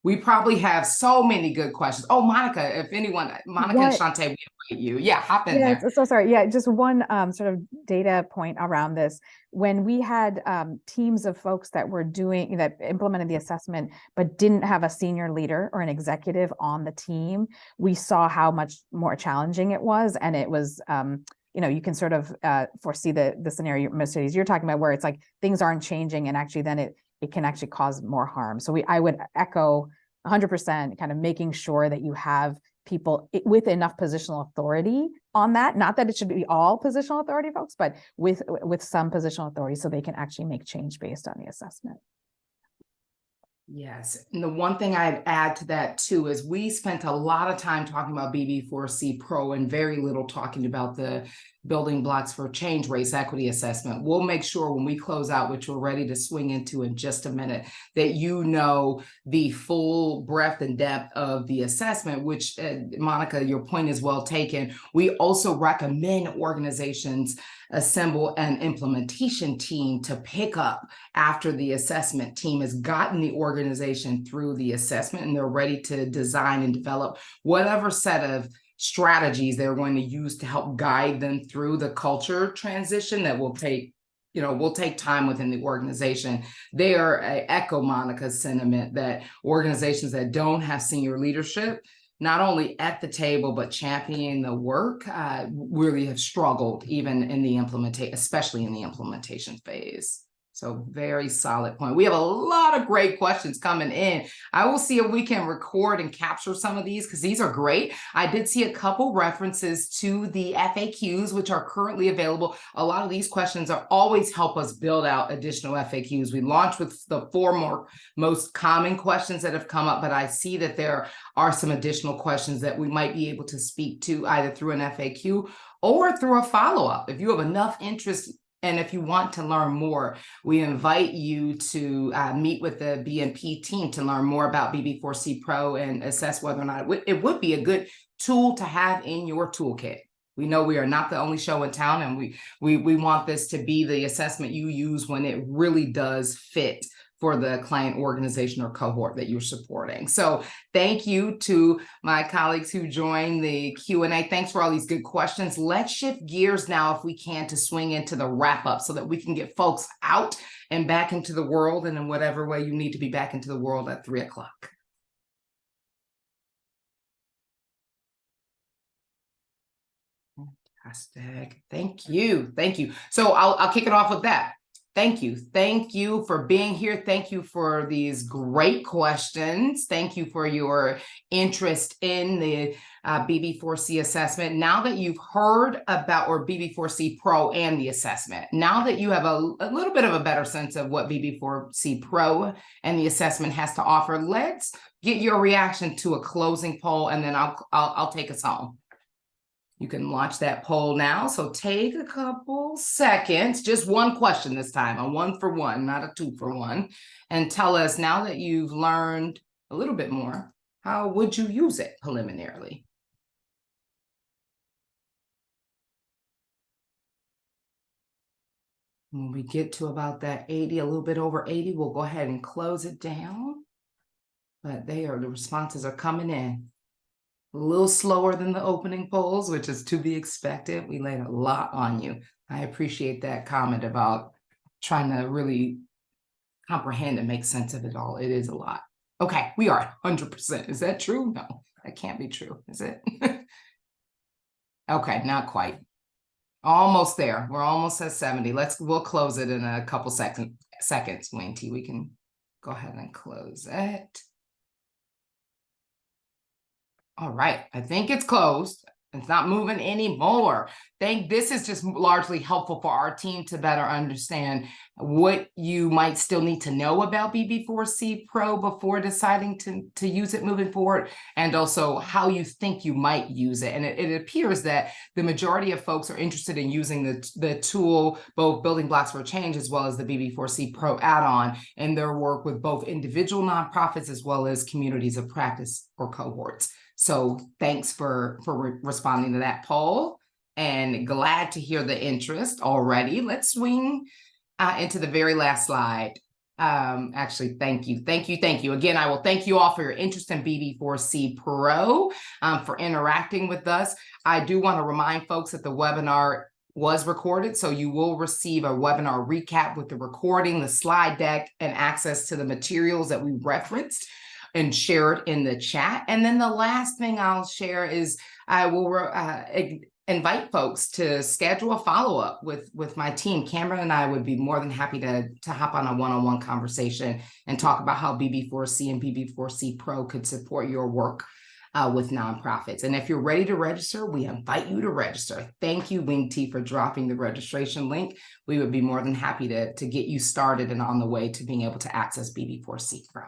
We probably have so many good questions. Oh, Monica, if anyone, Monica and Shantae, we invite you. Yeah, hop in there. So sorry. Yeah, just one sort of data point around this. When we had teams of folks that implemented the assessment, but didn't have a senior leader or an executive on the team, we saw how much more challenging it was. And it was, you can sort of foresee the scenario, Mercedes, you're talking about, where it's like things aren't changing, and actually then it can actually cause more harm. So I would echo 100% kind of making sure that you have people with enough positional authority on that. Not that it should be all positional authority folks, but with some positional authority, so they can actually make change based on the assessment. Yes. And the one thing I'd add to that too is we spent a lot of time talking about BB4C Pro and very little talking about the Building Blocks for Change race equity assessment. We'll make sure when we close out, which we're ready to swing into in just a minute, that you know the full breadth and depth of the assessment, which Monica, your point is well taken. We also recommend organizations assemble an implementation team to pick up after the assessment team has gotten the organization through the assessment and they're ready to design and develop whatever set of strategies they're going to use to help guide them through the culture transition that will take time within the organization. I echo Monica's sentiment that organizations that don't have senior leadership not only at the table, but championing the work, really have struggled even in the implementation, especially in the implementation phase. So very solid point. We have a lot of great questions coming in. I will see if we can record and capture some of these because these are great. I did see a couple references to the FAQs, which are currently available. A lot of these questions are always help us build out additional FAQs. We launched with the 4 most common questions that have come up, but I see that there are some additional questions that we might be able to speak to either through an FAQ or through a follow-up. If you have enough interest and if you want to learn more, we invite you to meet with the BNP team to learn more about BB4C Pro and assess whether or not it would be a good tool to have in your toolkit. We know we are not the only show in town, and we want this to be the assessment you use when it really does fit for the client organization or cohort that you're supporting. So thank you to my colleagues who joined the Q&A. Thanks for all these good questions. Let's shift gears now, if we can, to swing into the wrap up so that we can get folks out and back into the world, and in whatever way you need to be back into the world at 3 o'clock. Fantastic. Thank you. Thank you. So I'll kick it off with that. Thank you. Thank you for being here. Thank you for these great questions. Thank you for your interest in the BB4C assessment. Now that you've heard about, or BB4C Pro and the assessment, now that you have a little bit of a better sense of what BB4C Pro and the assessment has to offer, let's get your reaction to a closing poll, and then I'll take us home. You can launch that poll now. So take a couple seconds, just one question this time, a 1 for 1, not a 2 for 1, and tell us, now that you've learned a little bit more, how would you use it preliminarily? When we get to about that 80, a little bit over 80, we'll go ahead and close it down. But the responses are coming in. A little slower than the opening polls, which is to be expected. We laid a lot on you. I appreciate that comment about trying to really comprehend and make sense of it all. It is a lot. Okay, we are 100%. Is that true? No, that can't be true, is it? Okay, not quite. Almost there. We're almost at 70. We'll close it in a couple seconds, Wayne T. We can go ahead and close it. All right, I think it's closed. It's not moving anymore. This is just largely helpful for our team to better understand what you might still need to know about BB4C Pro before deciding to use it moving forward, and also how you think you might use it. And it appears that the majority of folks are interested in using the tool, both Building Blocks for Change as well as the BB4C Pro add-on, in their work with both individual nonprofits as well as communities of practice or cohorts. So thanks for responding to that poll, and glad to hear the interest already. Let's swing into the very last slide. Actually, thank you. Again, I will thank you all for your interest in BB4C Pro, for interacting with us. I do want to remind folks that the webinar was recorded, so you will receive a webinar recap with the recording, the slide deck, and access to the materials that we referenced and shared in the chat. And then the last thing I'll share is I will invite folks to schedule a follow-up with my team. Cameron and I would be more than happy to hop on a one-on-one conversation and talk about how BB4C and BB4C Pro could support your work with nonprofits. And if you're ready to register, we invite you to register. Thank you, Wing T, for dropping the registration link. We would be more than happy to get you started and on the way to being able to access BB4C Pro.